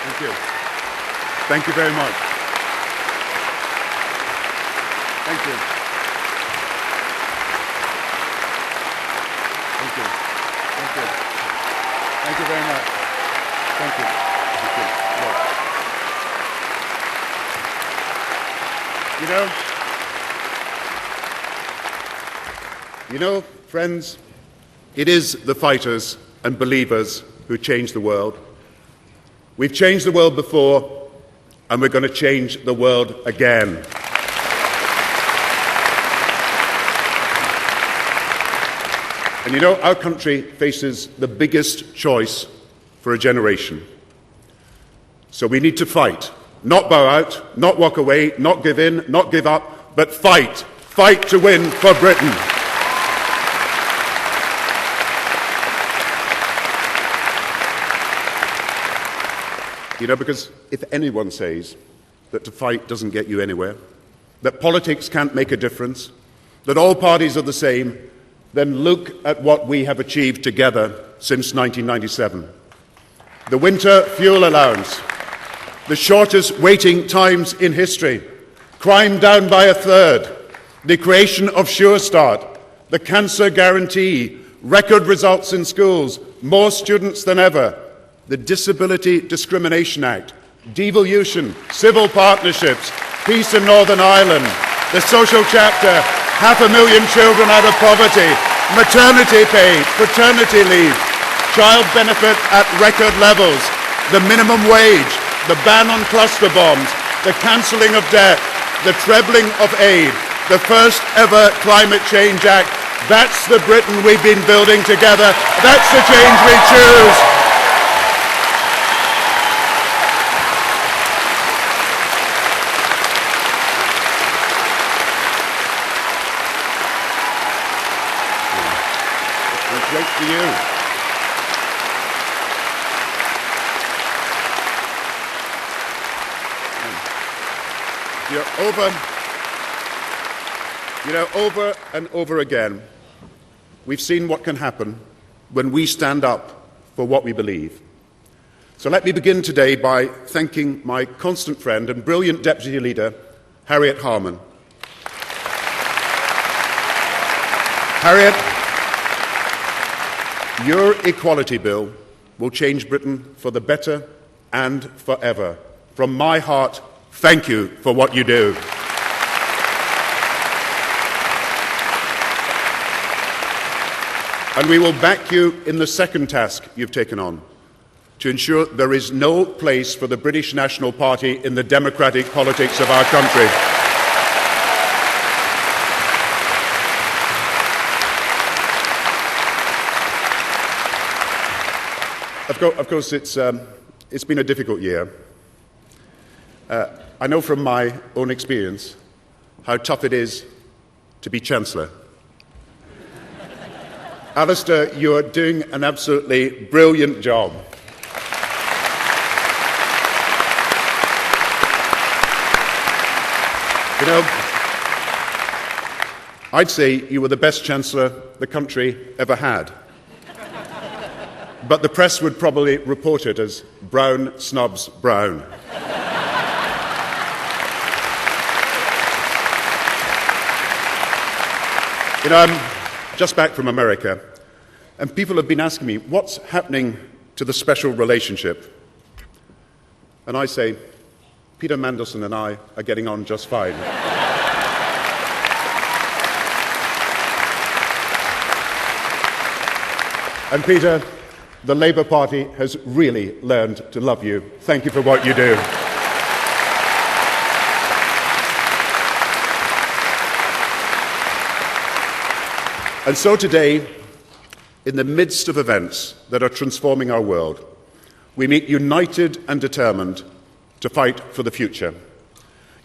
Thank you. Thank you very much. Thank you. Thank you. Thank you. Thank you very much. Thank you. Thank you. Yes. You know, friends, it is the fighters and believers who change the world. We've changed the world before, and we're going to change the world again. And you know, our country faces the biggest choice for a generation. So we need to fight. Not bow out, not walk away, not give in, not give up, but fight. Fight to win for Britain. You know, because if anyone says that to fight doesn't get you anywhere, that politics can't make a difference, that all parties are the same, then look at what we have achieved together since 1997. The winter fuel allowance, the shortest waiting times in history, crime down by a third, the creation of Sure Start, the cancer guarantee, record results in schools, more students than ever, the Disability Discrimination Act, devolution, civil partnerships, peace in Northern Ireland, the social chapter, 500,000 children out of poverty, maternity pay, paternity leave, child benefit at record levels, the minimum wage, the ban on cluster bombs, the cancelling of debt, the trebling of aid, the first ever Climate Change Act. That's the Britain we've been building together. That's the change we choose. Great for you. Over and over again, we've seen what can happen when we stand up for what we believe. So let me begin today by thanking my constant friend and brilliant Deputy Leader, Harriet Harman. Harriet, your equality bill will change Britain for the better and forever. From my heart, thank you for what you do. And we will back you in the second task you've taken on, to ensure there is no place for the British National Party in the democratic politics of our country. Of course, it's been a difficult year. I know from my own experience how tough it is to be Chancellor. Alistair, you are doing an absolutely brilliant job. You know, I'd say you were the best Chancellor the country ever had. But the press would probably report it as Brown snubs Brown. You know, I'm just back from America, and people have been asking me, what's happening to the special relationship? And I say, Peter Mandelson and I are getting on just fine. And Peter, the Labour Party has really learned to love you. Thank you for what you do. And so today, in the midst of events that are transforming our world, we meet united and determined to fight for the future.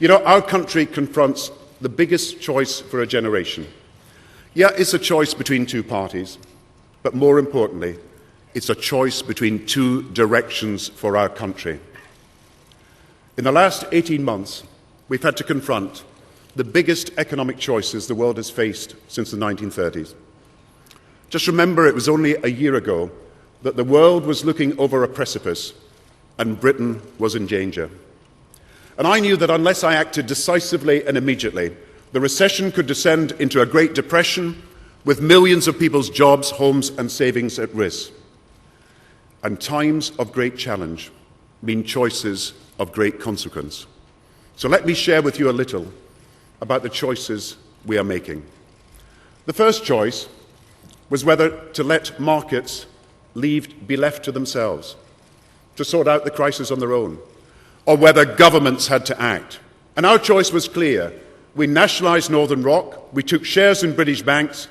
You know, our country confronts the biggest choice for a generation. Yeah, it's a choice between two parties, but more importantly, it's a choice between two directions for our country. In the last 18 months, we've had to confront the biggest economic choices the world has faced since the 1930s. Just remember, it was only a year ago that the world was looking over a precipice and Britain was in danger. And I knew that unless I acted decisively and immediately, the recession could descend into a Great Depression with millions of people's jobs, homes and savings at risk. And times of great challenge mean choices of great consequence. So let me share with you a little about the choices we are making. The first choice was whether to let markets be left to themselves, to sort out the crisis on their own, or whether governments had to act. And our choice was clear. We nationalised Northern Rock, we took shares in British banks,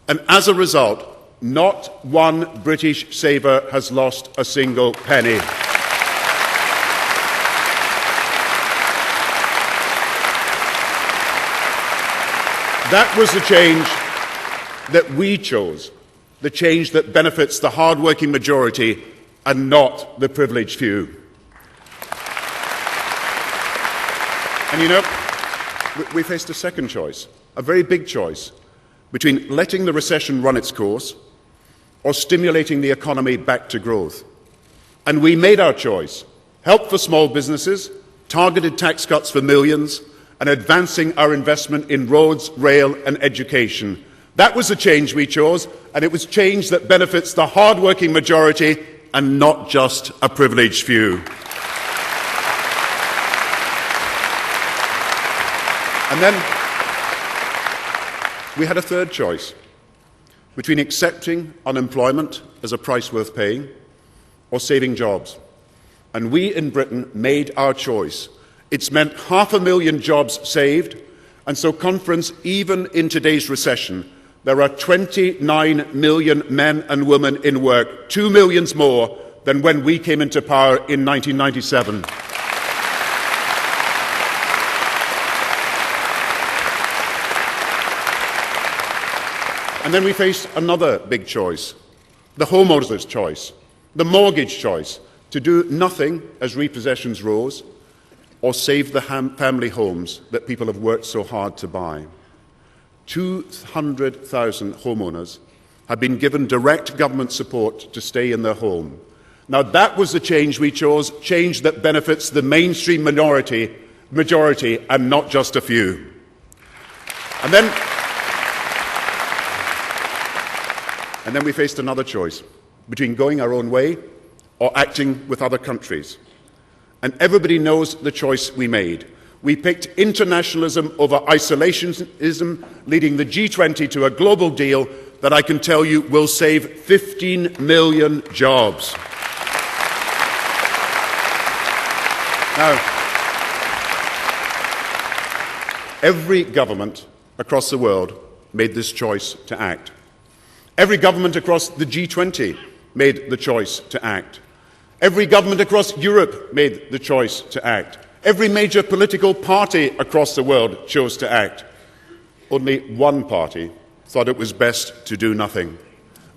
and as a result, not one British saver has lost a single penny. That was the change that we chose, the change that benefits the hard-working majority and not the privileged few. And you know, we faced a second choice, a very big choice, between letting the recession run its course or stimulating the economy back to growth. And we made our choice: help for small businesses, targeted tax cuts for millions, and advancing our investment in roads, rail and education. That was the change we chose, and it was change that benefits the hard-working majority and not just a privileged few. And then we had a third choice between accepting unemployment as a price worth paying or saving jobs. And we in Britain made our choice. It's meant 500,000 jobs saved, and so, conference, even in today's recession, there are 29 million men and women in work, 2 million more than when we came into power in 1997. And then we faced another big choice, the homeowner's choice, the mortgage choice, to do nothing as repossessions rose, or save the family homes that people have worked so hard to buy. 200,000 homeowners have been given direct government support to stay in their home. Now that was the change we chose, change that benefits the mainstream majority and not just a few. And then we faced another choice between going our own way or acting with other countries. And everybody knows the choice we made. We picked internationalism over isolationism, leading the G20 to a global deal that I can tell you will save 15 million jobs. Now, every government across the world made this choice to act. Every government across the G20 made the choice to act. Every government across Europe made the choice to act. Every major political party across the world chose to act. Only one party thought it was best to do nothing.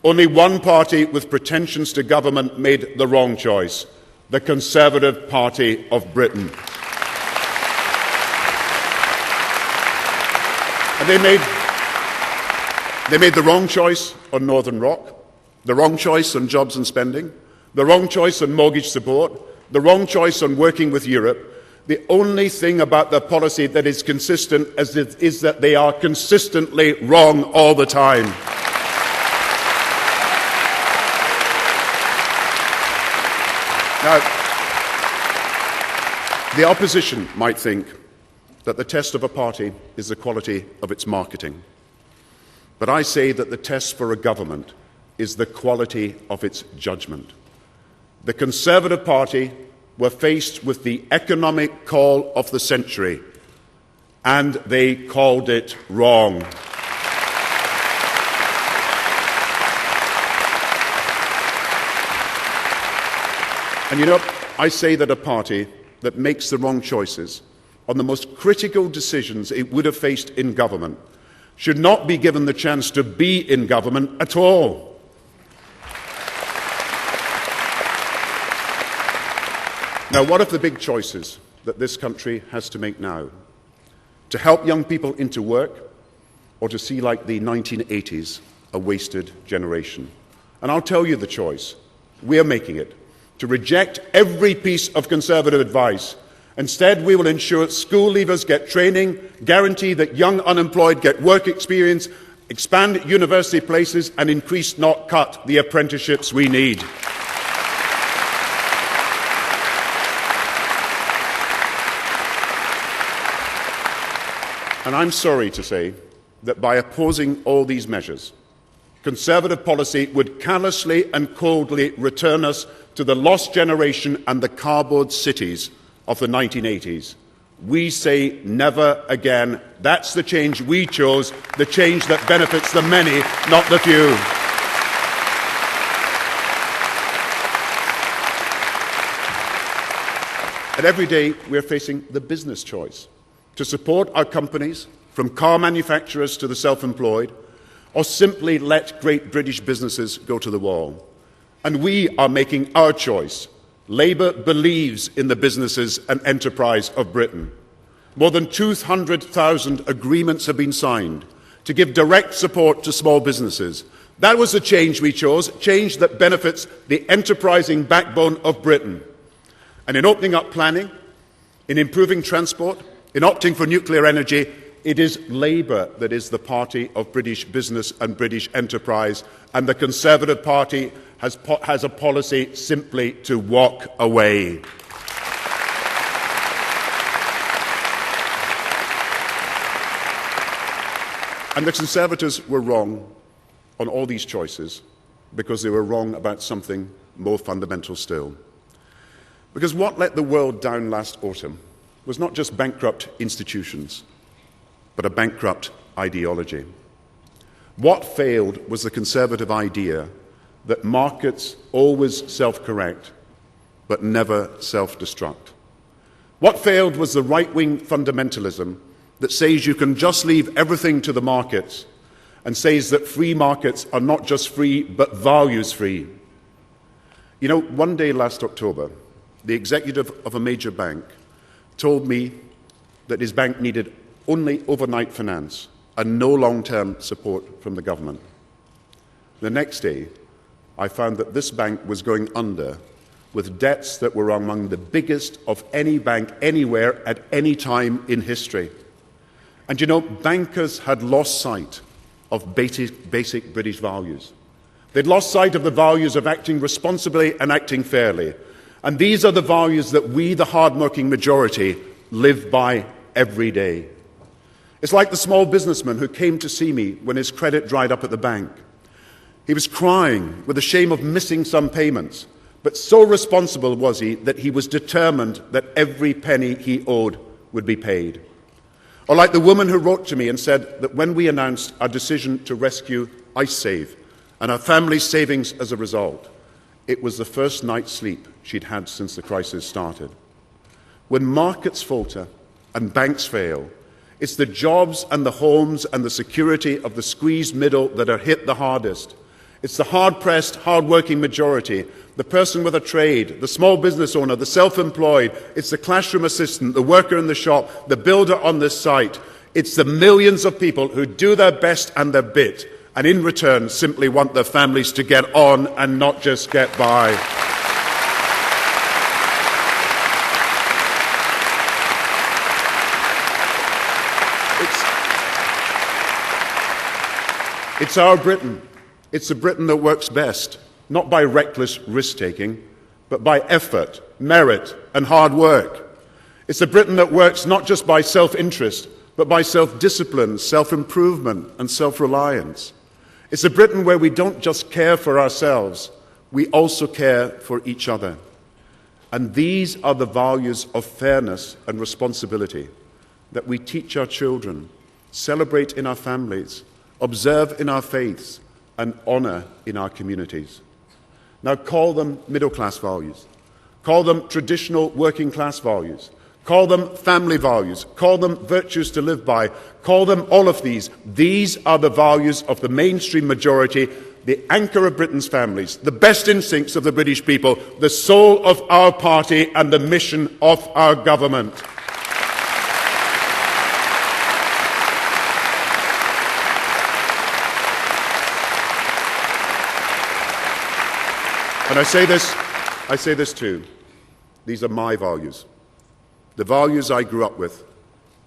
Only one party with pretensions to government made the wrong choice: the Conservative Party of Britain. And they made the wrong choice on Northern Rock, the wrong choice on jobs and spending, the wrong choice on mortgage support, the wrong choice on working with Europe. The only thing about their policy that is consistent is that they are consistently wrong all the time. Now, the opposition might think that the test of a party is the quality of its marketing. But I say that the test for a government is the quality of its judgment. The Conservative Party were faced with the economic call of the century, and they called it wrong. And you know, I say that a party that makes the wrong choices on the most critical decisions it would have faced in government should not be given the chance to be in government at all. Now, what of the big choices that this country has to make now? To help young people into work, or to see, like the 1980s, a wasted generation? And I'll tell you the choice. We're making it. to reject every piece of Conservative advice. Instead, we will ensure school leavers get training, guarantee that young unemployed get work experience, expand university places, and increase, not cut, the apprenticeships we need. And I'm sorry to say that by opposing all these measures, Conservative policy would callously and coldly return us to the lost generation and the cardboard cities of the 1980s. We say never again. That's the change we chose, the change that benefits the many, not the few. And every day we're facing the business choice to support our companies, from car manufacturers to the self-employed, or simply let great British businesses go to the wall. And we are making our choice. Labour believes in the businesses and enterprise of Britain. More than 200,000 agreements have been signed to give direct support to small businesses. That was the change we chose, change that benefits the enterprising backbone of Britain. And in opening up planning, in improving transport, in opting for nuclear energy, it is Labour that is the party of British business and British enterprise, and the Conservative Party has a policy simply to walk away. And the Conservatives were wrong on all these choices because they were wrong about something more fundamental still. Because what let the world down last autumn was not just bankrupt institutions, but a bankrupt ideology. What failed was the Conservative idea that markets always self-correct, but never self-destruct. What failed was the right-wing fundamentalism that says you can just leave everything to the markets and says that free markets are not just free, but values-free. You know, one day last October, the executive of a major bank told me that his bank needed only overnight finance and no long-term support from the government. The next day, I found that this bank was going under with debts that were among the biggest of any bank anywhere at any time in history. And you know, bankers had lost sight of basic British values. They'd lost sight of the values of acting responsibly and acting fairly. And these are the values that we, the hard-working majority, live by every day. It's like the small businessman who came to see me when his credit dried up at the bank. He was crying with the shame of missing some payments, but so responsible was he that he was determined that every penny he owed would be paid. Or like the woman who wrote to me and said that when we announced our decision to rescue IceSave and our family's savings as a result, it was the first night's sleep she'd had since the crisis started. When markets falter and banks fail, it's the jobs and the homes and the security of the squeezed middle that are hit the hardest. It's the hard-pressed, hard-working majority, the person with a trade, the small business owner, the self-employed. It's the classroom assistant, the worker in the shop, the builder on this site. It's the millions of people who do their best and their bit, and in return simply want their families to get on and not just get by. It's our Britain. It's a Britain that works best, not by reckless risk-taking, but by effort, merit, and hard work. It's a Britain that works not just by self-interest, but by self-discipline, self-improvement, and self-reliance. It's a Britain where we don't just care for ourselves, we also care for each other. And these are the values of fairness and responsibility that we teach our children, celebrate in our families, observe in our faiths, and honour in our communities. Now call them middle-class values, call them traditional working-class values, call them family values, call them virtues to live by, call them all of these. These are the values of the mainstream majority, the anchor of Britain's families, the best instincts of the British people, the soul of our party and the mission of our government. And I say this I say this too. These are my values. The values I grew up with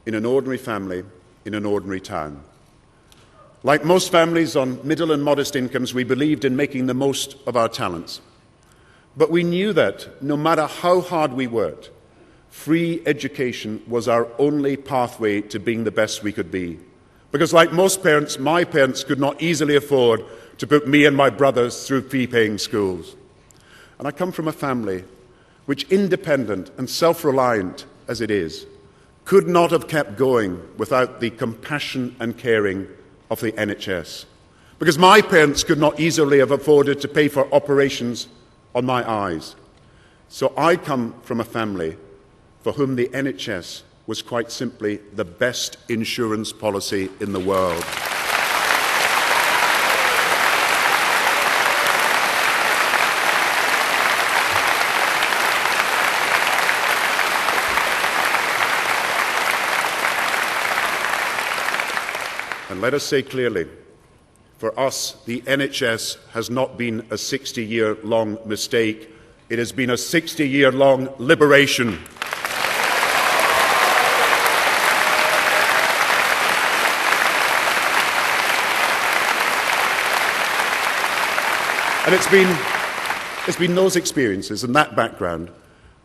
in an ordinary family in an ordinary town. Like most families on middle and modest incomes, we believed in making the most of our talents. But we knew that no matter how hard we worked, free education was our only pathway to being the best we could be. Because like most parents, my parents could not easily afford to put me and my brothers through fee-paying schools. And I come from a family which, independent and self-reliant as it is, could not have kept going without the compassion and caring of the NHS. Because my parents could not easily have afforded to pay for operations on my eyes. So I come from a family for whom the NHS was quite simply the best insurance policy in the world. And let us say clearly, for us, the NHS has not been a 60-year-long mistake. It has been a 60-year-long liberation. And it's been those experiences and that background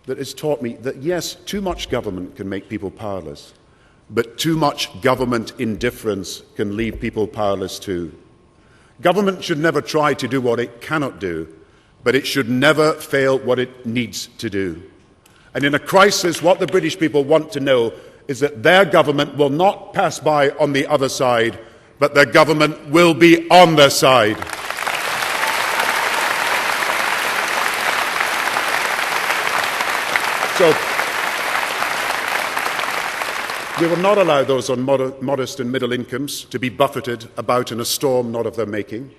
that has taught me that, yes, too much government can make people powerless, but too much government indifference can leave people powerless too. Government should never try to do what it cannot do, but it should never fail what it needs to do. And in a crisis, what the British people want to know is that their government will not pass by on the other side, but their government will be on their side. So, we will not allow those on modest and middle incomes to be buffeted about in a storm not of their making.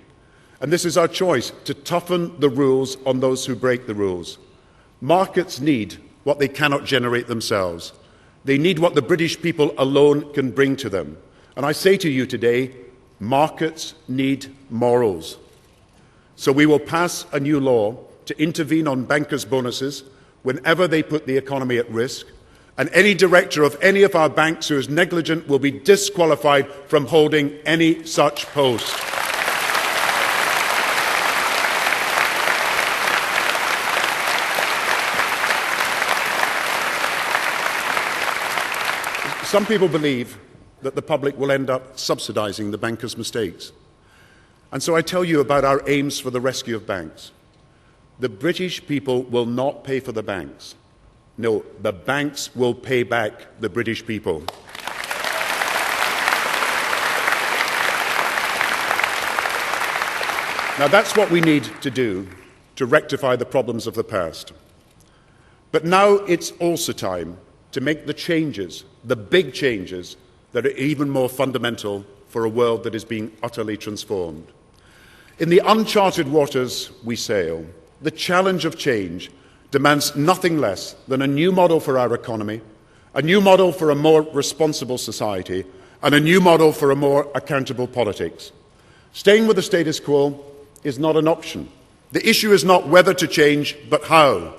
And this is our choice, to toughen the rules on those who break the rules. Markets need what they cannot generate themselves. They need what the British people alone can bring to them. And I say to you today, markets need morals. So we will pass a new law to intervene on bankers' bonuses whenever they put the economy at risk, and any director of any of our banks who is negligent will be disqualified from holding any such post. Some people believe that the public will end up subsidizing the bankers' mistakes. And so I tell you about our aims for the rescue of banks. The British people will not pay for the banks. No, the banks will pay back the British people. Now, that's what we need to do to rectify the problems of the past. But now it's also time to make the changes, the big changes, that are even more fundamental for a world that is being utterly transformed. In the uncharted waters we sail, the challenge of change demands nothing less than a new model for our economy, a new model for a more responsible society, and a new model for a more accountable politics. Staying with the status quo is not an option. The issue is not whether to change, but how.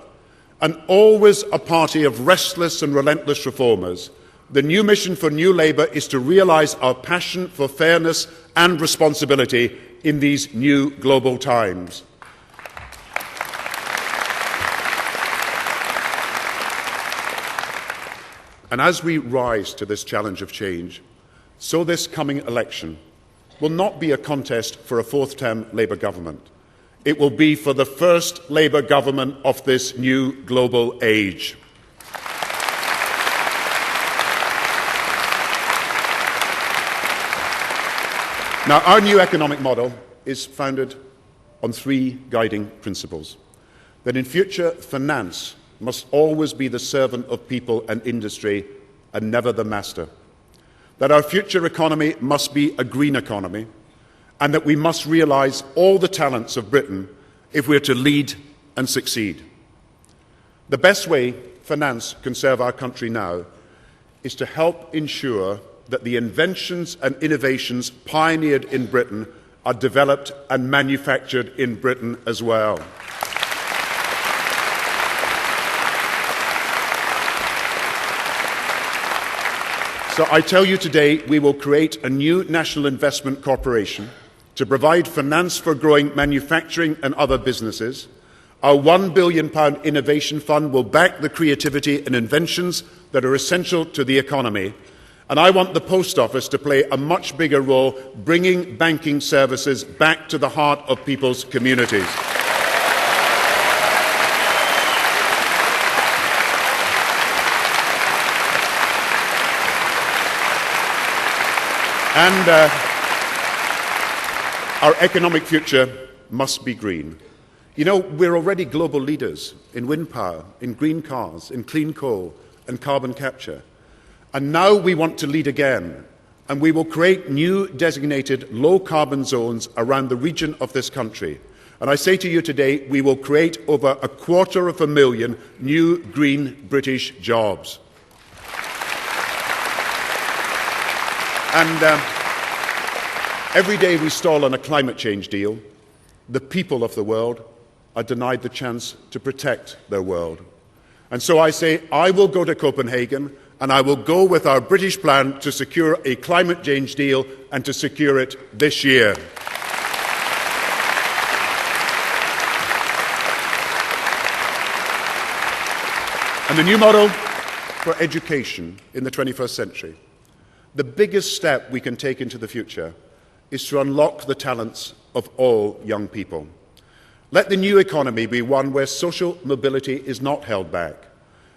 And always a party of restless and relentless reformers, the new mission for New Labour is to realise our passion for fairness and responsibility in these new global times. And as we rise to this challenge of change, so this coming election will not be a contest for a fourth-term Labour government. It will be for the first Labour government of this new global age. Now, our new economic model is founded on three guiding principles. That in future, finance must always be the servant of people and industry and never the master. That our future economy must be a green economy, and that we must realise all the talents of Britain if we are to lead and succeed. The best way finance can serve our country now is to help ensure that the inventions and innovations pioneered in Britain are developed and manufactured in Britain as well. So I tell you today, we will create a new national investment corporation to provide finance for growing manufacturing and other businesses. Our £1 billion innovation fund will back the creativity and inventions that are essential to the economy. And I want the Post Office to play a much bigger role bringing banking services back to the heart of people's communities. And our economic future must be green. You know, we're already global leaders in wind power, in green cars, in clean coal and carbon capture. And now we want to lead again, and we will create new designated low-carbon zones around the region of this country. And I say to you today, we will create over 250,000 new green British jobs. And every day we stall on a climate change deal, the people of the world are denied the chance to protect their world. And so I say, I will go to Copenhagen, and I will go with our British plan to secure a climate change deal and to secure it this year. And the new model for education in the 21st century. The biggest step we can take into the future is to unlock the talents of all young people. Let the new economy be one where social mobility is not held back.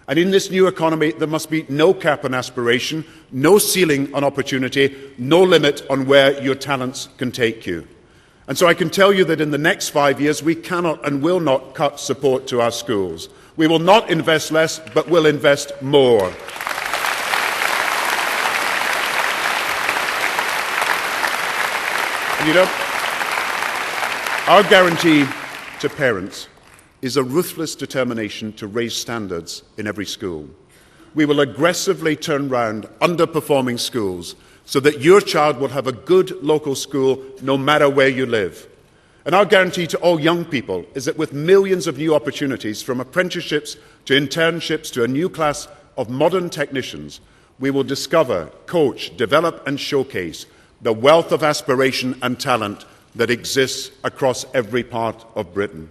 And in this new economy, there must be no cap on aspiration, no ceiling on opportunity, no limit on where your talents can take you. And so I can tell you that in the next 5 years, we cannot and will not cut support to our schools. We will not invest less, but will invest more. And you know, our guarantee to parents is a ruthless determination to raise standards in every school. We will aggressively turn round underperforming schools so that your child will have a good local school no matter where you live. And our guarantee to all young people is that with millions of new opportunities, from apprenticeships to internships to a new class of modern technicians, we will discover, coach, develop and showcase the wealth of aspiration and talent that exists across every part of Britain.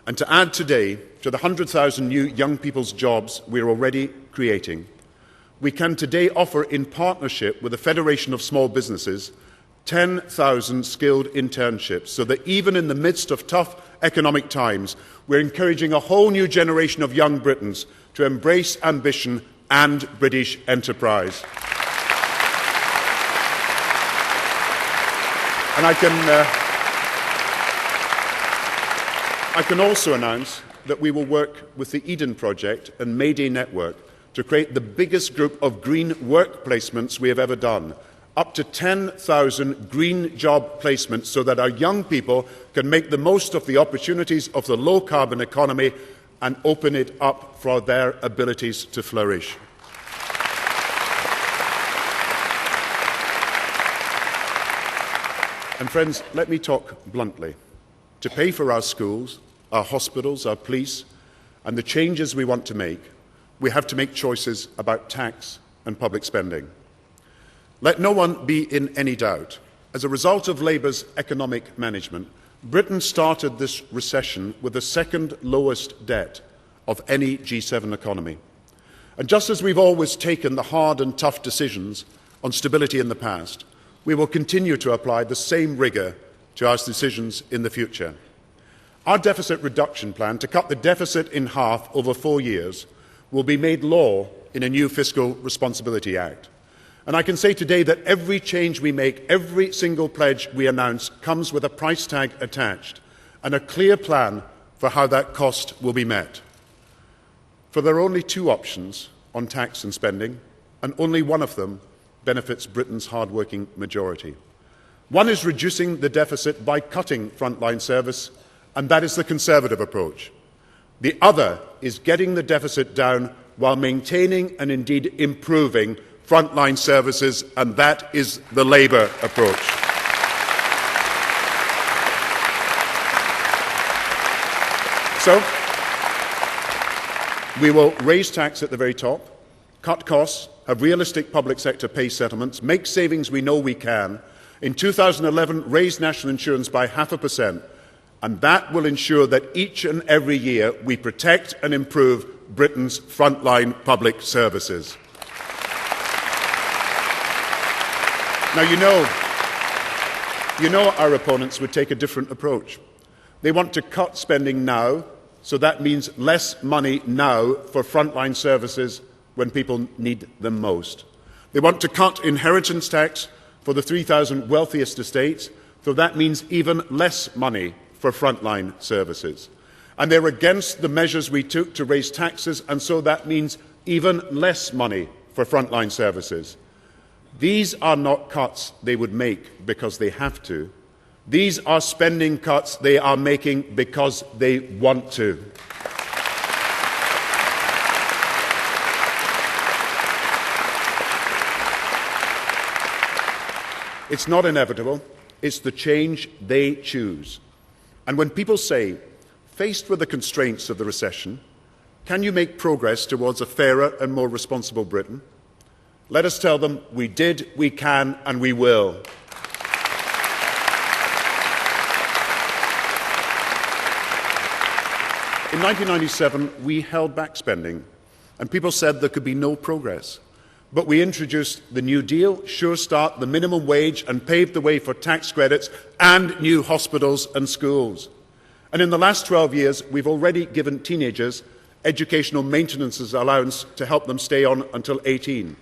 And to add today to the 100,000 new young people's jobs we're already creating, we can today offer, in partnership with the Federation of Small Businesses, 10,000 skilled internships, so that even in the midst of tough economic times, we're encouraging a whole new generation of young Britons to embrace ambition and British enterprise. And I can also announce that we will work with the Eden Project and Mayday Network to create the biggest group of green work placements we have ever done, up to 10,000 green job placements, so that our young people can make the most of the opportunities of the low-carbon economy and open it up for their abilities to flourish. And friends, let me talk bluntly. To pay for our schools, our hospitals, our police, and the changes we want to make, we have to make choices about tax and public spending. Let no one be in any doubt. As a result of Labour's economic management, Britain started this recession with the second lowest debt of any G7 economy. And just as we've always taken the hard and tough decisions on stability in the past, we will continue to apply the same rigour to our decisions in the future. Our deficit reduction plan to cut the deficit in half over 4 years will be made law in a new Fiscal Responsibility Act. And I can say today that every change we make, every single pledge we announce, comes with a price tag attached and a clear plan for how that cost will be met. For there are only two options on tax and spending, and only one of them benefits Britain's hard-working majority. One is reducing the deficit by cutting frontline service, and that is the Conservative approach. The other is getting the deficit down while maintaining and indeed improving frontline services, and that is the Labour approach. So, we will raise tax at the very top, cut costs, have realistic public sector pay settlements, make savings we know we can, in 2011 raise national insurance by 0.5%, and that will ensure that each and every year we protect and improve Britain's frontline public services. Now, you know our opponents would take a different approach. They want to cut spending now, so that means less money now for frontline services when people need them most. They want to cut inheritance tax for the 3,000 wealthiest estates, so that means even less money for frontline services. And they're against the measures we took to raise taxes, and so that means even less money for frontline services. These are not cuts they would make because they have to. These are spending cuts they are making because they want to. It's not inevitable. It's the change they choose. And when people say, faced with the constraints of the recession, can you make progress towards a fairer and more responsible Britain? Let us tell them we did, we can, and we will. In 1997, we held back spending, and people said there could be no progress. But we introduced the New Deal, Sure Start, the minimum wage, and paved the way for tax credits and new hospitals and schools. And in the last 12 years, we've already given teenagers educational maintenance allowance to help them stay on until 18.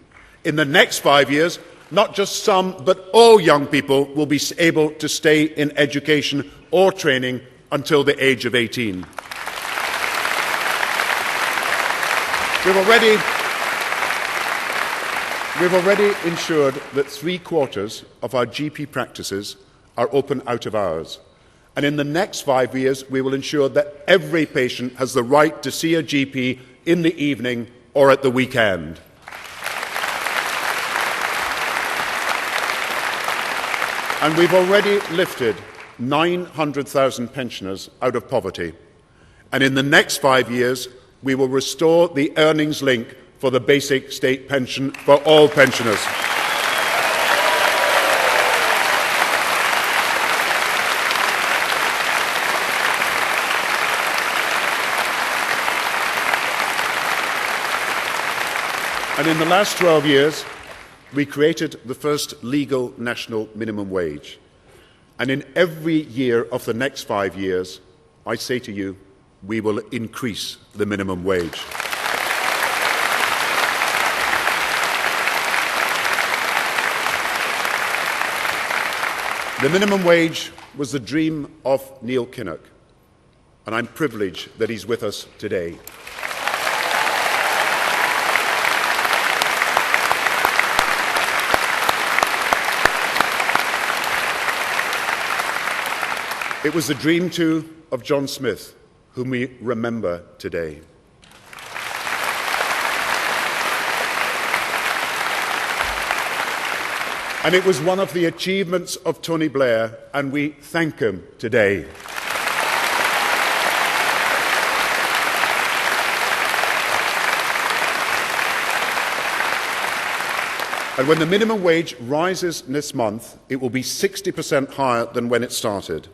In the next 5 years, not just some, but all young people will be able to stay in education or training until the age of 18. We've already ensured that 3/4 of our GP practices are open out of hours. And in the next 5 years, we will ensure that every patient has the right to see a GP in the evening or at the weekend. And we've already lifted 900,000 pensioners out of poverty. And in the next 5 years, we will restore the earnings link for the basic state pension for all pensioners. And in the last 12 years, we created the first legal national minimum wage. And in every year of the next 5 years, I say to you, we will increase the minimum wage. The minimum wage was the dream of Neil Kinnock, and I'm privileged that he's with us today. It was the dream, too, of John Smith, whom we remember today. And it was one of the achievements of Tony Blair, and we thank him today. And when the minimum wage rises this month, it will be 60% higher than when it started.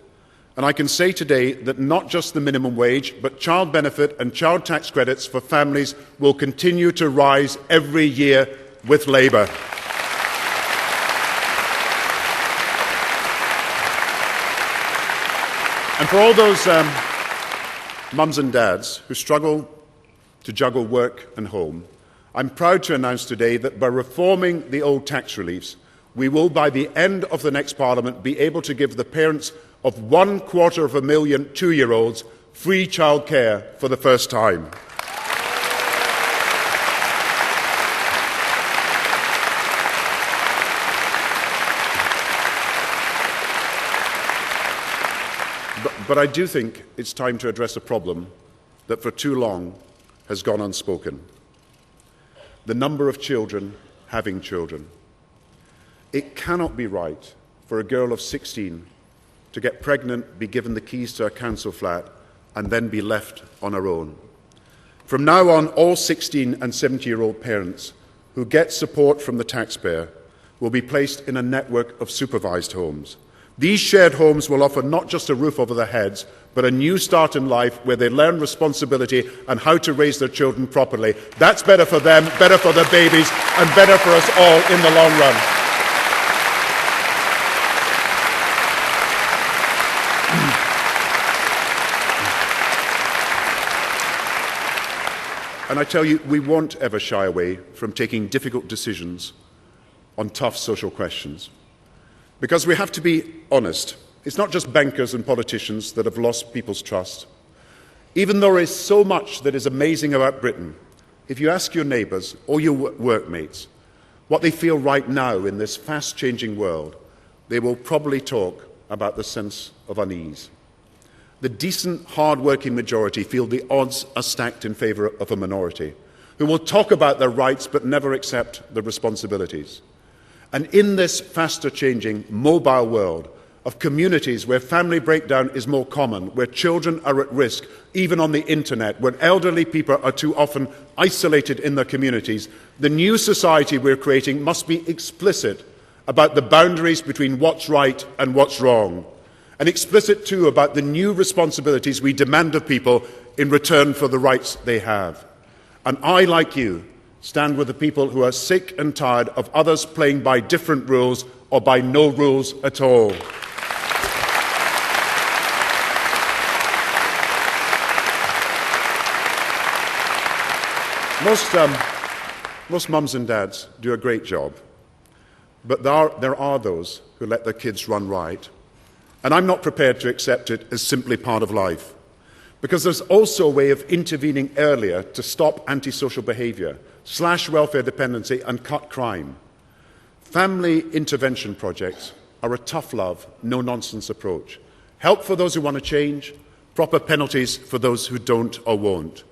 And I can say today that not just the minimum wage, but child benefit and child tax credits for families will continue to rise every year with Labour. And for all those mums and dads who struggle to juggle work and home, I'm proud to announce today that by reforming the old tax reliefs, we will, by the end of the next Parliament, be able to give the parents of 250,000 two-year-olds free childcare for the first time. But I do think it's time to address a problem that for too long has gone unspoken: the number of children having children. It cannot be right for a girl of 16 to get pregnant, be given the keys to a council flat, and then be left on her own. From now on, all 16 and 70-year-old parents who get support from the taxpayer will be placed in a network of supervised homes. These shared homes will offer not just a roof over their heads, but a new start in life where they learn responsibility and how to raise their children properly. That's better for them, better for their babies, and better for us all in the long run. And I tell you, we won't ever shy away from taking difficult decisions on tough social questions. Because we have to be honest. It's not just bankers and politicians that have lost people's trust. Even though there is so much that is amazing about Britain, if you ask your neighbours or your workmates what they feel right now in this fast-changing world, they will probably talk about the sense of unease. The decent, hard-working majority feel the odds are stacked in favour of a minority, who will talk about their rights but never accept the responsibilities. And in this faster-changing, mobile world of communities where family breakdown is more common, where children are at risk, even on the internet, where elderly people are too often isolated in their communities, the new society we're creating must be explicit about the boundaries between what's right and what's wrong, and explicit too about the new responsibilities we demand of people in return for the rights they have. And I, like you, stand with the people who are sick and tired of others playing by different rules or by no rules at all. Most mums and dads do a great job, but there are those who let their kids run riot, and I'm not prepared to accept it as simply part of life, because there's also a way of intervening earlier to stop antisocial behaviour, slash welfare dependency and cut crime. Family intervention projects are a tough love, no-nonsense approach. Help for those who want to change, proper penalties for those who don't or won't.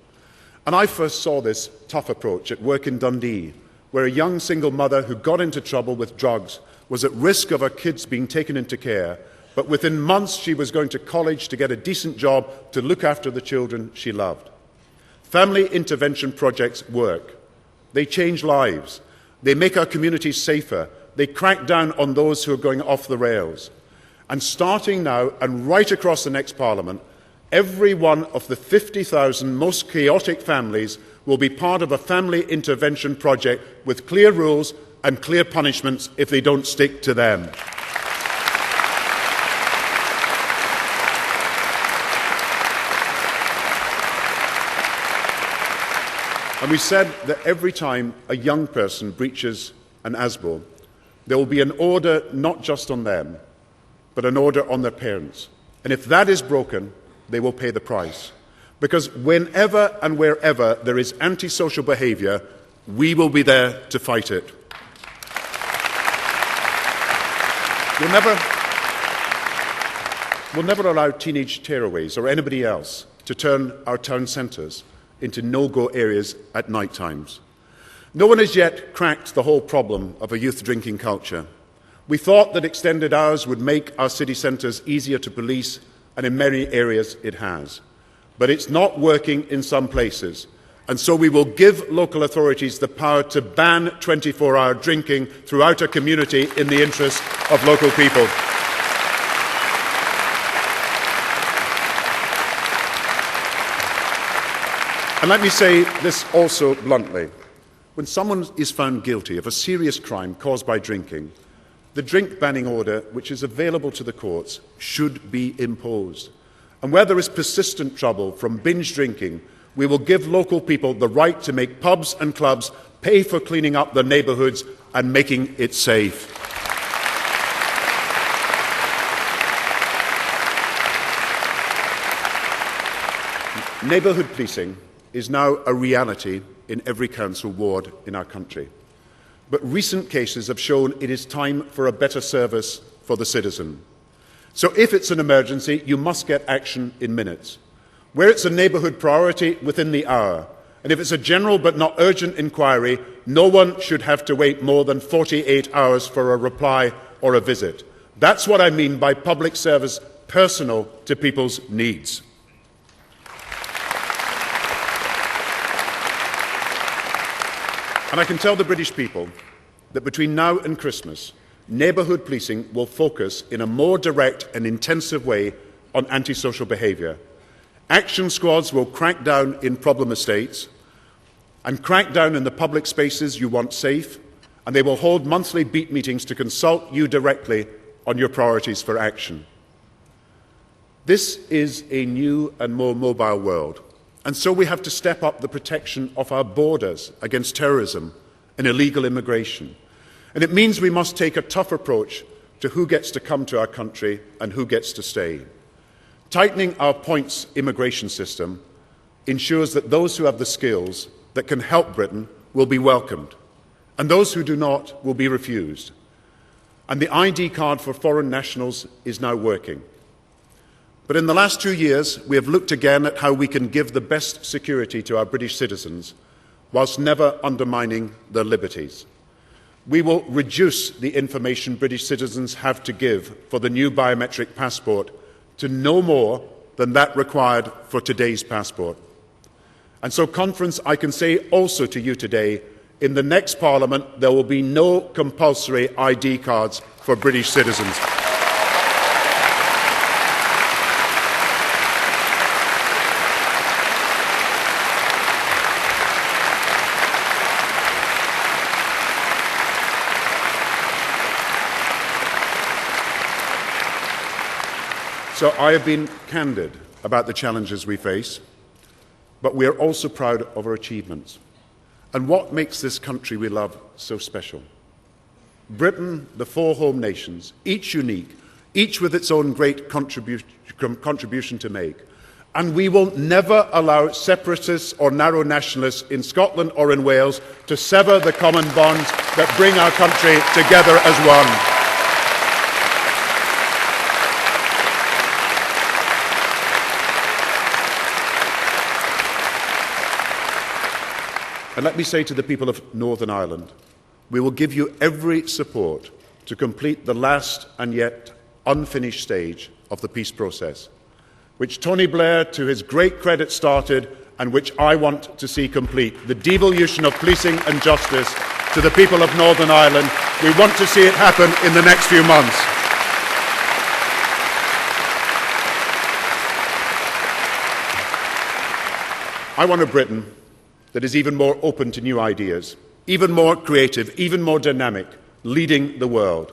And I first saw this tough approach at work in Dundee, where a young single mother who got into trouble with drugs was at risk of her kids being taken into care, but within months she was going to college to get a decent job to look after the children she loved. Family intervention projects work. They change lives. They make our communities safer. They crack down on those who are going off the rails. And starting now and right across the next Parliament, every one of the 50,000 most chaotic families will be part of a family intervention project with clear rules and clear punishments if they don't stick to them. And we said that every time a young person breaches an ASBO, there will be an order not just on them, but an order on their parents. And if that is broken, they will pay the price. Because whenever and wherever there is antisocial behaviour, we will be there to fight it. We'll never allow teenage tearaways or anybody else to turn our town centres into no-go areas at night times. No one has yet cracked the whole problem of a youth drinking culture. We thought that extended hours would make our city centres easier to police, and in many areas it has. But it's not working in some places, and so we will give local authorities the power to ban 24-hour drinking throughout a community in the interest of local people. And let me say this also bluntly. When someone is found guilty of a serious crime caused by drinking, the drink banning order, which is available to the courts, should be imposed. And where there is persistent trouble from binge drinking, we will give local people the right to make pubs and clubs pay for cleaning up their neighbourhoods and making it safe. Neighbourhood policing is now a reality in every council ward in our country. But recent cases have shown it is time for a better service for the citizen. So if it's an emergency, you must get action in minutes. Where it's a neighbourhood priority, within the hour. And if it's a general but not urgent inquiry, no one should have to wait more than 48 hours for a reply or a visit. That's what I mean by public service personal to people's needs. And I can tell the British people that between now and Christmas, neighbourhood policing will focus in a more direct and intensive way on antisocial behaviour. Action squads will crack down in problem estates and crack down in the public spaces you want safe, and they will hold monthly beat meetings to consult you directly on your priorities for action. This is a new and more mobile world, and so we have to step up the protection of our borders against terrorism and illegal immigration. And it means we must take a tough approach to who gets to come to our country and who gets to stay. Tightening our points immigration system ensures that those who have the skills that can help Britain will be welcomed, and those who do not will be refused. And the ID card for foreign nationals is now working. But in the last 2 years, we have looked again at how we can give the best security to our British citizens whilst never undermining their liberties. We will reduce the information British citizens have to give for the new biometric passport to no more than that required for today's passport. And so, Conference, I can say also to you today, in the next Parliament, there will be no compulsory ID cards for British citizens. So I have been candid about the challenges we face, but we are also proud of our achievements and what makes this country we love so special. Britain, the four home nations, each unique, each with its own great contribution to make. And we will never allow separatists or narrow nationalists in Scotland or in Wales to sever the common bonds that bring our country together as one. And let me say to the people of Northern Ireland, we will give you every support to complete the last and yet unfinished stage of the peace process, which Tony Blair, to his great credit, started and which I want to see complete. The devolution of policing and justice to the people of Northern Ireland. We want to see it happen in the next few months. I want a Britain that is even more open to new ideas, even more creative, even more dynamic, leading the world.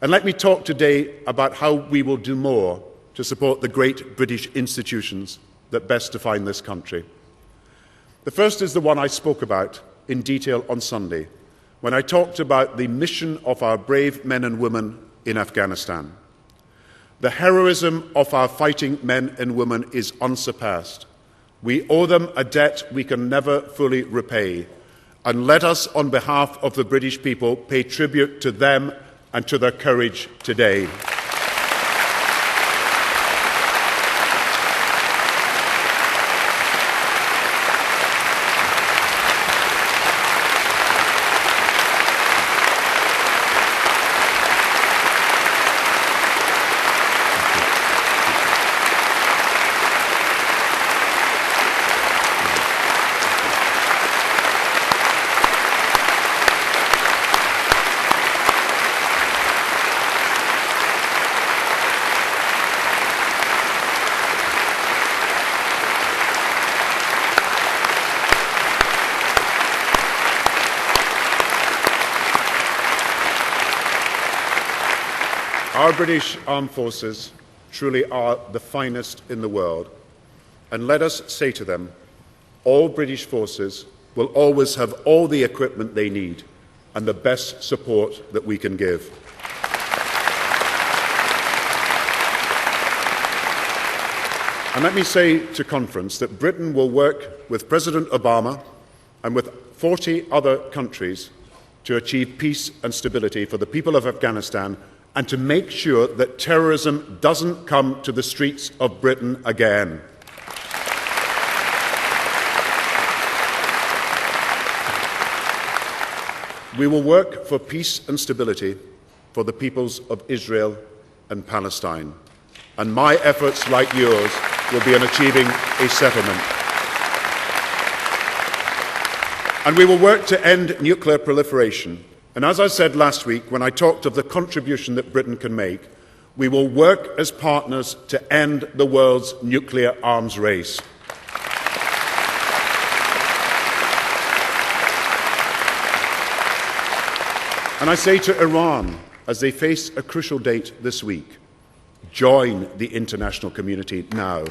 And let me talk today about how we will do more to support the great British institutions that best define this country. The first is the one I spoke about in detail on Sunday, when I talked about the mission of our brave men and women in Afghanistan. The heroism of our fighting men and women is unsurpassed. We owe them a debt we can never fully repay, and let us, on behalf of the British people, pay tribute to them and to their courage today. Our British Armed Forces truly are the finest in the world, and let us say to them, all British forces will always have all the equipment they need and the best support that we can give. And let me say to Conference that Britain will work with President Obama and with 40 other countries to achieve peace and stability for the people of Afghanistan and to make sure that terrorism doesn't come to the streets of Britain again. We will work for peace and stability for the peoples of Israel and Palestine, and my efforts, like yours, will be on achieving a settlement. And we will work to end nuclear proliferation. And as I said last week, when I talked of the contribution that Britain can make, we will work as partners to end the world's nuclear arms race. And I say to Iran, as they face a crucial date this week, join the international community now,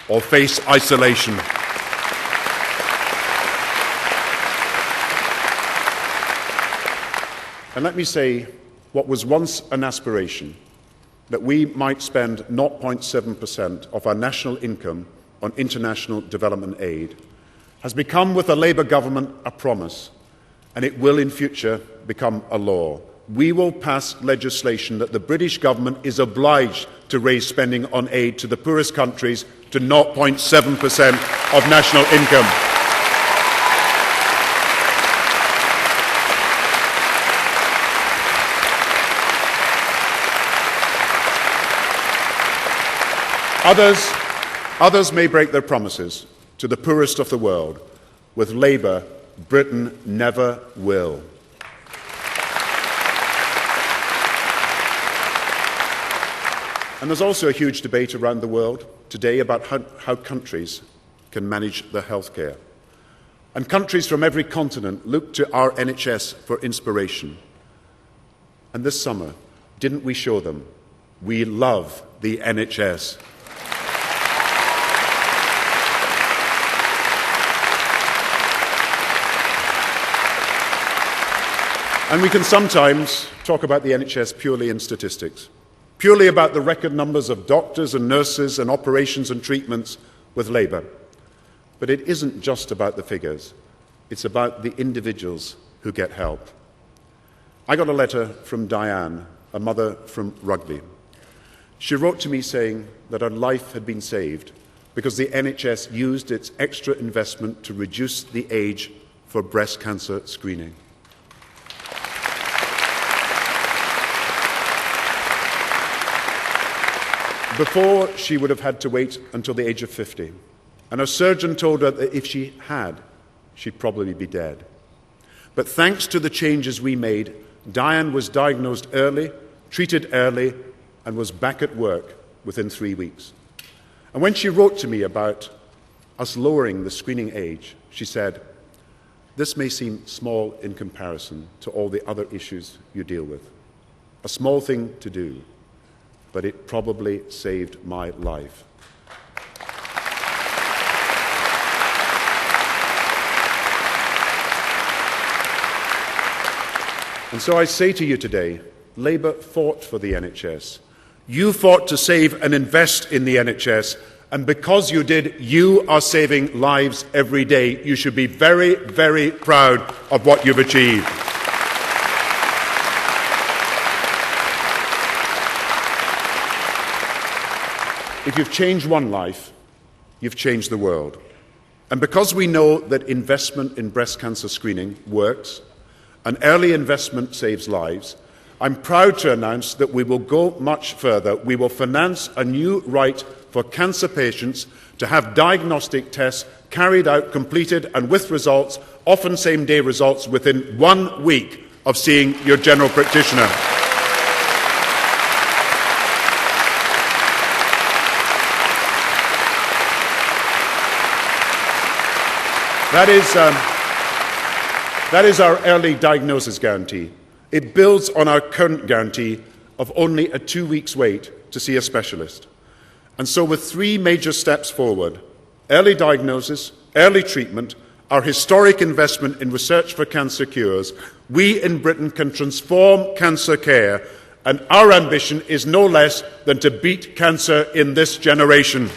or face isolation. And let me say, what was once an aspiration, that we might spend 0.7% of our national income on international development aid, has become, with the Labour government, a promise, and it will in future become a law. We will pass legislation that the British government is obliged to raise spending on aid to the poorest countries to 0.7% of national income. Others may break their promises to the poorest of the world. With Labour, Britain never will. And there's also a huge debate around the world today about how countries can manage their healthcare. And countries from every continent look to our NHS for inspiration. And this summer, didn't we show them? We love the NHS. And we can sometimes talk about the NHS purely in statistics, purely about the record numbers of doctors and nurses and operations and treatments with Labour. But it isn't just about the figures. It's about the individuals who get help. I got a letter from Diane, a mother from Rugby. She wrote to me saying that her life had been saved because the NHS used its extra investment to reduce the age for breast cancer screening. Before, she would have had to wait until the age of 50, and her surgeon told her that if she had, she'd probably be dead. But thanks to the changes we made, Diane was diagnosed early, treated early, and was back at work within 3 weeks. And when she wrote to me about us lowering the screening age, she said, "This may seem small in comparison to all the other issues you deal with. A small thing to do, but it probably saved my life." And so I say to you today, Labour fought for the NHS. You fought to save and invest in the NHS, and because you did, you are saving lives every day. You should be very, very proud of what you've achieved. If you've changed one life, you've changed the world. And because we know that investment in breast cancer screening works, and early investment saves lives, I'm proud to announce that we will go much further. We will finance a new right for cancer patients to have diagnostic tests carried out, completed, and with results, often same-day results, within 1 week of seeing your general practitioner. That is our early diagnosis guarantee. It builds on our current guarantee of only a 2 weeks wait to see a specialist. And so with 3 major steps forward, early diagnosis, early treatment, our historic investment in research for cancer cures, we in Britain can transform cancer care, and our ambition is no less than to beat cancer in this generation.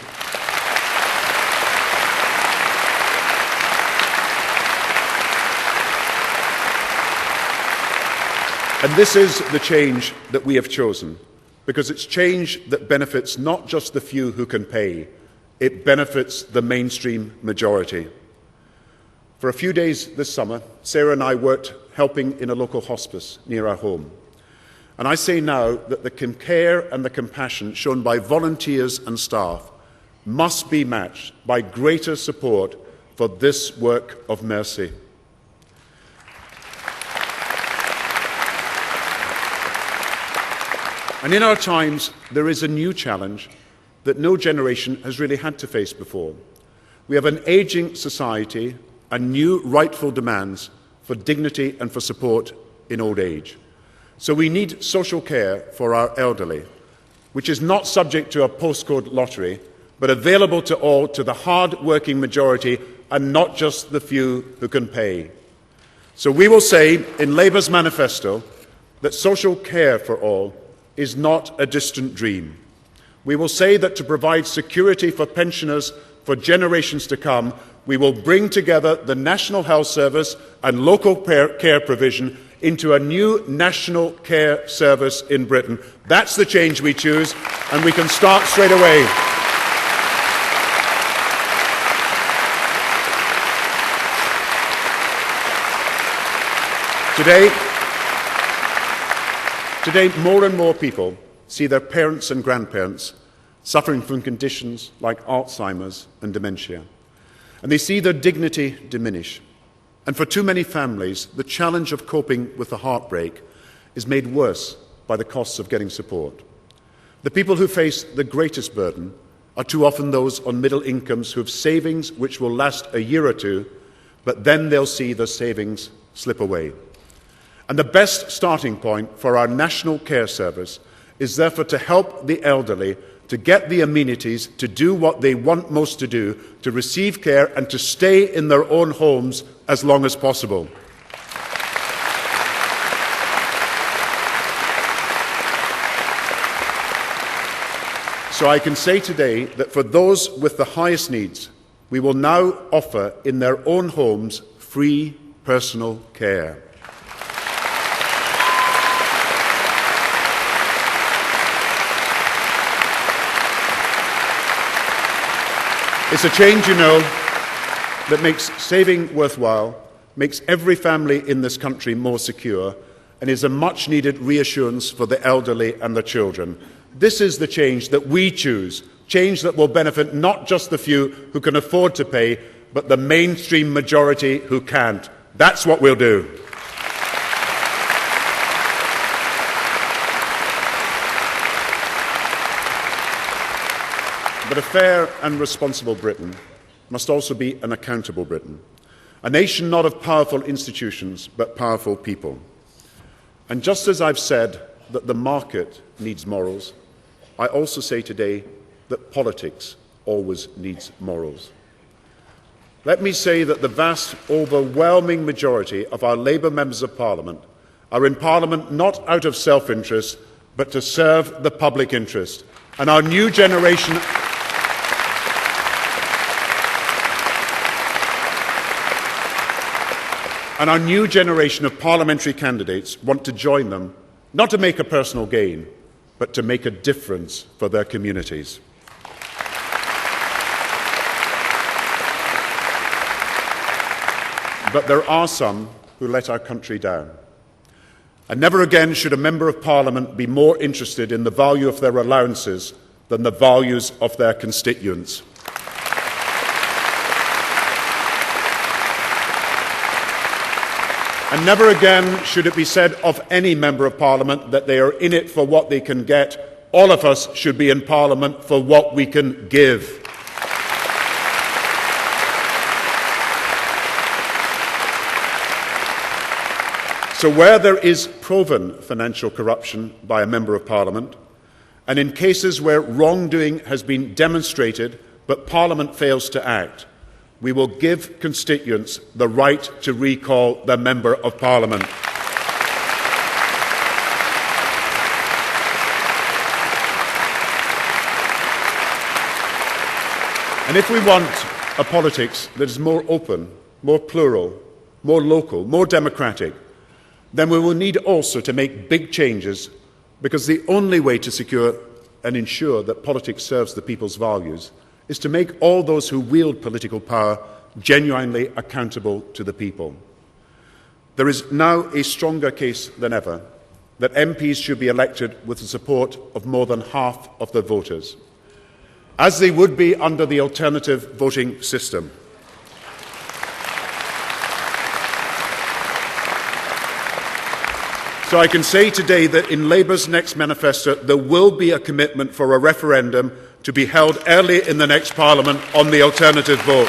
And this is the change that we have chosen, because it's change that benefits not just the few who can pay, it benefits the mainstream majority. For a few days this summer, Sarah and I worked helping in a local hospice near our home. And I say now that the care and the compassion shown by volunteers and staff must be matched by greater support for this work of mercy. And in our times, there is a new challenge that no generation has really had to face before. We have an ageing society and new rightful demands for dignity and for support in old age. So we need social care for our elderly, which is not subject to a postcode lottery, but available to all, to the hard-working majority, and not just the few who can pay. So we will say in Labour's manifesto that social care for all is not a distant dream. We will say that to provide security for pensioners for generations to come, we will bring together the National Health Service and local care provision into a new national care service in Britain. That's the change we choose, and we can start straight away. Today, more and more people see their parents and grandparents suffering from conditions like Alzheimer's and dementia, and they see their dignity diminish. And for too many families, the challenge of coping with the heartbreak is made worse by the costs of getting support. The people who face the greatest burden are too often those on middle incomes who have savings which will last a year or two, but then they'll see their savings slip away. And the best starting point for our national care service is therefore to help the elderly to get the amenities to do what they want most to do, to receive care and to stay in their own homes as long as possible. So I can say today that for those with the highest needs, we will now offer in their own homes free personal care. It's a change, you know, that makes saving worthwhile, makes every family in this country more secure, and is a much-needed reassurance for the elderly and the children. This is the change that we choose, change that will benefit not just the few who can afford to pay, but the mainstream majority who can't. That's what we'll do. But a fair and responsible Britain must also be an accountable Britain, a nation not of powerful institutions, but powerful people. And just as I've said that the market needs morals, I also say today that politics always needs morals. Let me say that the vast, overwhelming majority of our Labour members of Parliament are in Parliament not out of self-interest, but to serve the public interest. And our new generation of parliamentary candidates want to join them, not to make a personal gain, but to make a difference for their communities. But there are some who let our country down. And never again should a Member of Parliament be more interested in the value of their allowances than the values of their constituents. And never again should it be said of any Member of Parliament that they are in it for what they can get. All of us should be in Parliament for what we can give. So where there is proven financial corruption by a Member of Parliament, and in cases where wrongdoing has been demonstrated but Parliament fails to act, we will give constituents the right to recall their Member of Parliament. And if we want a politics that is more open, more plural, more local, more democratic, then we will need also to make big changes, because the only way to secure and ensure that politics serves the people's values is to make all those who wield political power genuinely accountable to the people. There is now a stronger case than ever that MPs should be elected with the support of more than half of their voters, as they would be under the alternative voting system. So I can say today that in Labour's next manifesto, there will be a commitment for a referendum to be held early in the next Parliament on the alternative vote.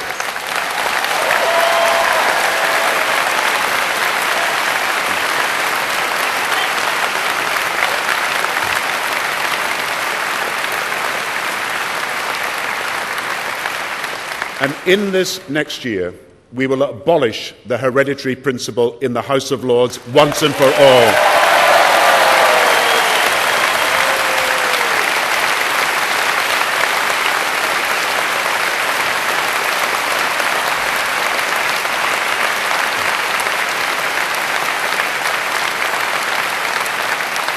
And in this next year, we will abolish the hereditary principle in the House of Lords once and for all.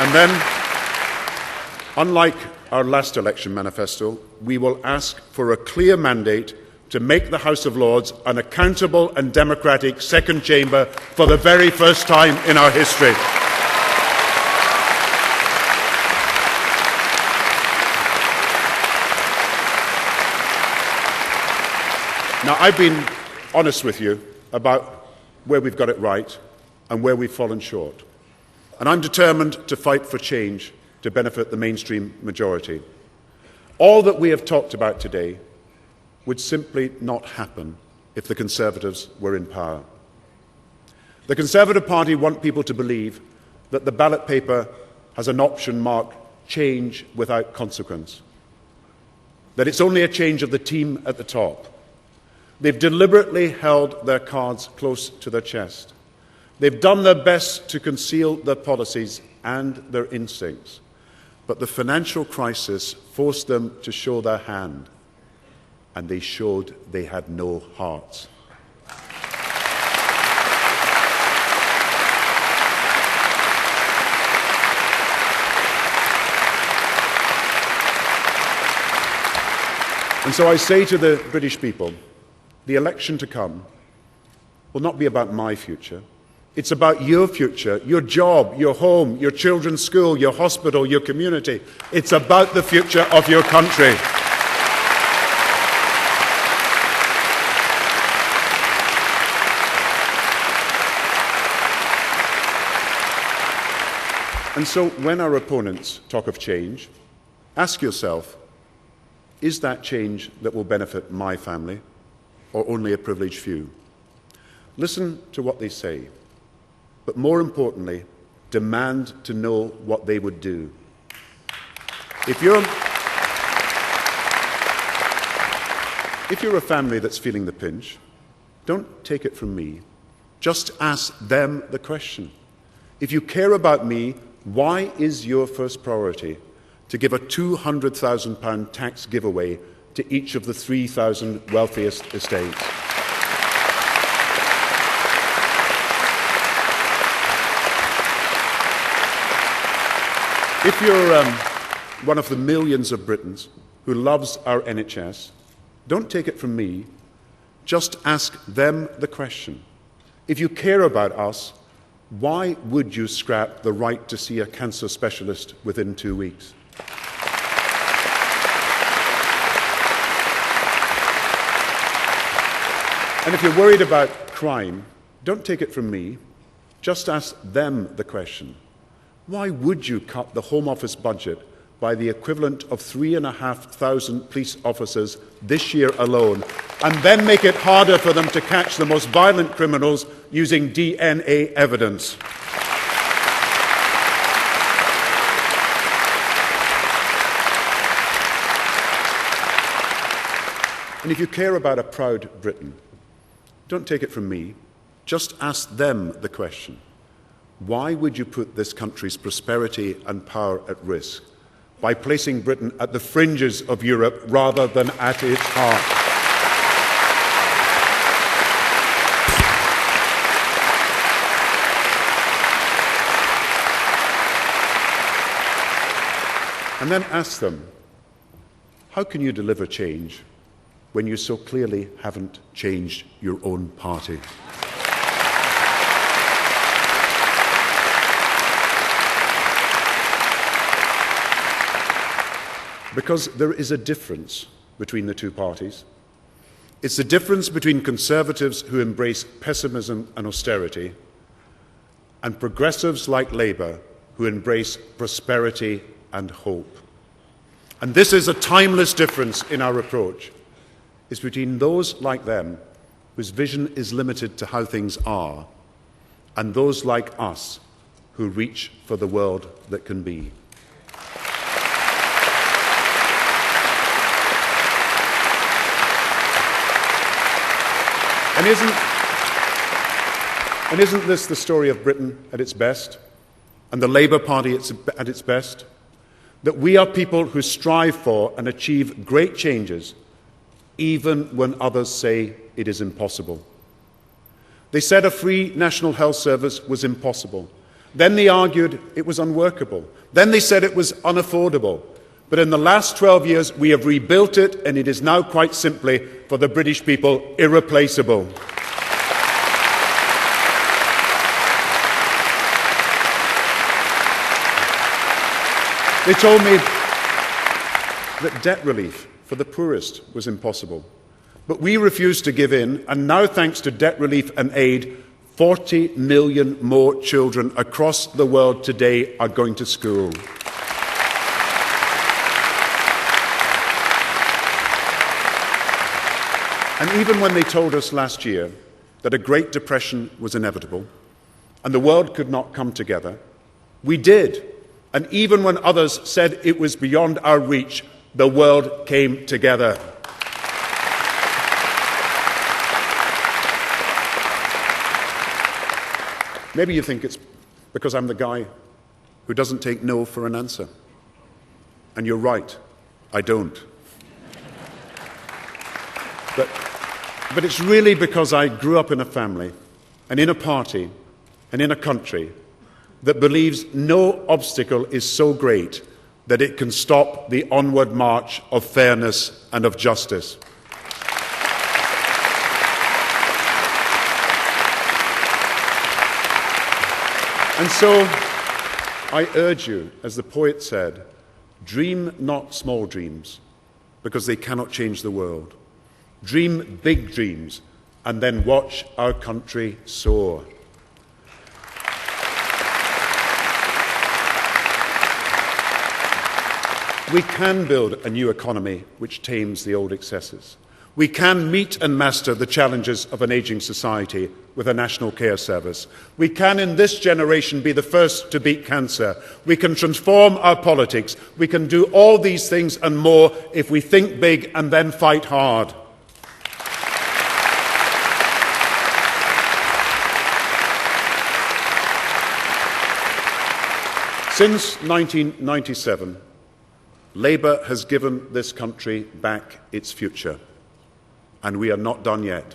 And then, unlike our last election manifesto, we will ask for a clear mandate to make the House of Lords an accountable and democratic second chamber for the very first time in our history. Now, I've been honest with you about where we've got it right and where we've fallen short. And I'm determined to fight for change to benefit the mainstream majority. All that we have talked about today would simply not happen if the Conservatives were in power. The Conservative Party want people to believe that the ballot paper has an option marked change without consequence, that it's only a change of the team at the top. They've deliberately held their cards close to their chest. They've done their best to conceal their policies and their instincts, but the financial crisis forced them to show their hand, and they showed they had no hearts. And so I say to the British people, the election to come will not be about my future. It's about your future, your job, your home, your children's school, your hospital, your community. It's about the future of your country. And so when our opponents talk of change, ask yourself, is that change that will benefit my family or only a privileged few? Listen to what they say, but more importantly, demand to know what they would do. If you're a family that's feeling the pinch, don't take it from me. Just ask them the question. If you care about me, why is your first priority to give a £200,000 tax giveaway to each of the 3,000 wealthiest estates? If you're one of the millions of Britons who loves our NHS, don't take it from me, just ask them the question. If you care about us, why would you scrap the right to see a cancer specialist within 2 weeks? And if you're worried about crime, don't take it from me, just ask them the question. Why would you cut the Home Office budget by the equivalent of 3,500 police officers this year alone, and then make it harder for them to catch the most violent criminals using DNA evidence? And if you care about a proud Britain, don't take it from me, just ask them the question. Why would you put this country's prosperity and power at risk by placing Britain at the fringes of Europe rather than at its heart? And then ask them, how can you deliver change when you so clearly haven't changed your own party? Because there is a difference between the two parties. It's the difference between Conservatives who embrace pessimism and austerity and progressives like Labour who embrace prosperity and hope. And this is a timeless difference in our approach. It's between those like them whose vision is limited to how things are and those like us who reach for the world that can be. And isn't this the story of Britain at its best, and the Labour Party at its best? That we are people who strive for and achieve great changes, even when others say it is impossible. They said a free national health service was impossible. Then they argued it was unworkable. Then they said it was unaffordable. But in the last 12 years, we have rebuilt it, and it is now, quite simply, for the British people, irreplaceable. They told me that debt relief for the poorest was impossible. But we refused to give in, and now, thanks to debt relief and aid, 40 million more children across the world today are going to school. And even when they told us last year that a Great Depression was inevitable and the world could not come together, we did. And even when others said it was beyond our reach, the world came together. Maybe you think it's because I'm the guy who doesn't take no for an answer. And you're right, I don't. But it's really because I grew up in a family and in a party and in a country that believes no obstacle is so great that it can stop the onward march of fairness and of justice. And so I urge you, as the poet said, dream not small dreams, because they cannot change the world. Dream big dreams, and then watch our country soar. We can build a new economy which tames the old excesses. We can meet and master the challenges of an ageing society with a national care service. We can, in this generation, be the first to beat cancer. We can transform our politics. We can do all these things and more if we think big and then fight hard. Since 1997, Labour has given this country back its future, and we are not done yet.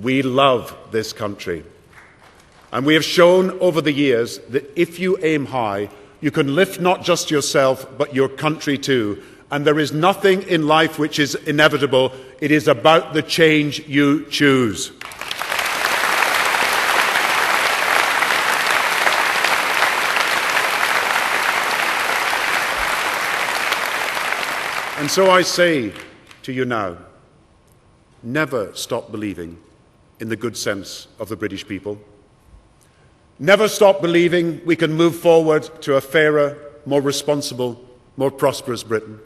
We love this country, and we have shown over the years that if you aim high, you can lift not just yourself, but your country too. And there is nothing in life which is inevitable. It is about the change you choose. And so I say to you now, never stop believing in the good sense of the British people. Never stop believing we can move forward to a fairer, more responsible, more prosperous Britain.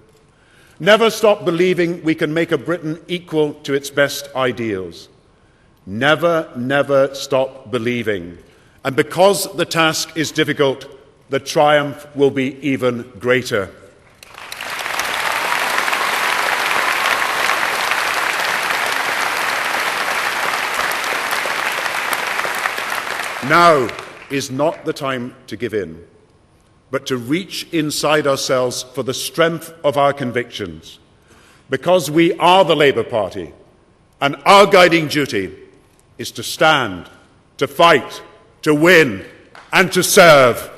Never stop believing we can make a Britain equal to its best ideals. Never, never stop believing. And because the task is difficult, the triumph will be even greater. Now is not the time to give in, but to reach inside ourselves for the strength of our convictions, because we are the Labour Party, and our guiding duty is to stand, to fight, to win, and to serve.